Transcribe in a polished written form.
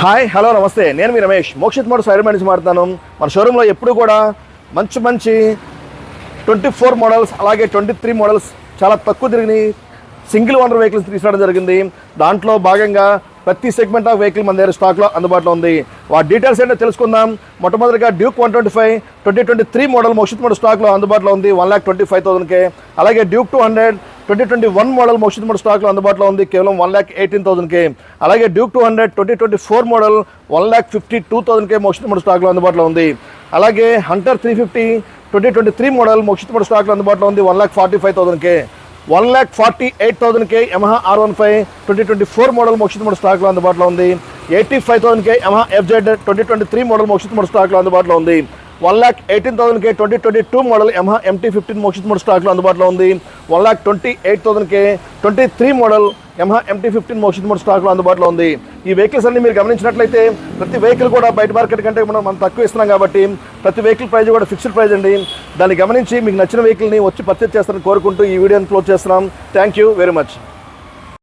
Hi hello నమస్తే, నేను మీ Ramesh Mokshith Motors Hyderabad నుంచి మాట్లాడుతాను. మన షోరూంలో ఎప్పుడు కూడా మంచి 24 మోడల్స్ అలాగే 23 మోడల్స్ చాలా తక్కువ తిరిగినాయి సింగిల్ ఓనర్ వెహికల్స్ తీసుకురావడం జరిగింది. దాంట్లో భాగంగా ప్రతి సెగ్మెంట్ ఆఫ్ వెహికల్ మన దగ్గర స్టాక్లో అందుబాటులో ఉంది. వాటి డీటెయిల్స్ ఏంటో తెలుసుకుందాం. మొట్టమొదటిగా డ్యూక్ 125 2023 మోడల్ మోక్షిత్ మోటార్స్ స్టాక్లో అందుబాటులో ఉంది 1,25,000కే. అలాగే డ్యూక్ 200 2021 మోడల్ మోక్షిత్ మోటార్స్ స్టాక్లో అందుబాటులో ఉంది కేవలం 1,18,000కే. అలాగే డ్యూక్ 200 2024 మోడల్ 1,52,000కే మోక్షిత్ మోటార్స్ స్టాక్లో అందుబాటులో ఉంది. అలాగే హంటర్ 350 2023 మోడల్ మోక్షిత్ మోటార్స్ స్టాక్లో అందుబాటులో ఉంది 1,45,000కే. 1,48,000కే Yamaha R15 2024 model Mokshit motors స్టాక్లో అందుబాటులో ఉంది. 85,000కే Yamaha FZ 2023 model Mokshit motors స్టాక్లో అందుబాటులో ఉంది. 1,18,000కే 2022 model Yamaha MT15 Mokshit motors స్టాక్లో అందుబాటులో ఉంది. 1,28,000కే 23 model Yamaha MT15 Mokshit motors స్టాక్లో అందుబాటులో ఉంది. ఈ వెహికల్స్ అన్ని మీరు గమనించినట్లయితే ప్రతి వెహికల్ కూడా బయట మార్కెట్ కంటే మనం తక్కువ ఇస్తున్నాం కాబట్టి ప్రతి వెహికల్ ప్రైస్ కూడా ఫిక్స్డ్ ప్రైస్ అండి. దాన్ని గమనించి మీకు నచ్చిన వెహికల్ని వచ్చి పర్చేస్ చేస్తారని కోరుకుంటూ ఈ వీడియోని క్లోజ్ చేస్తున్నాం. Thank you very much.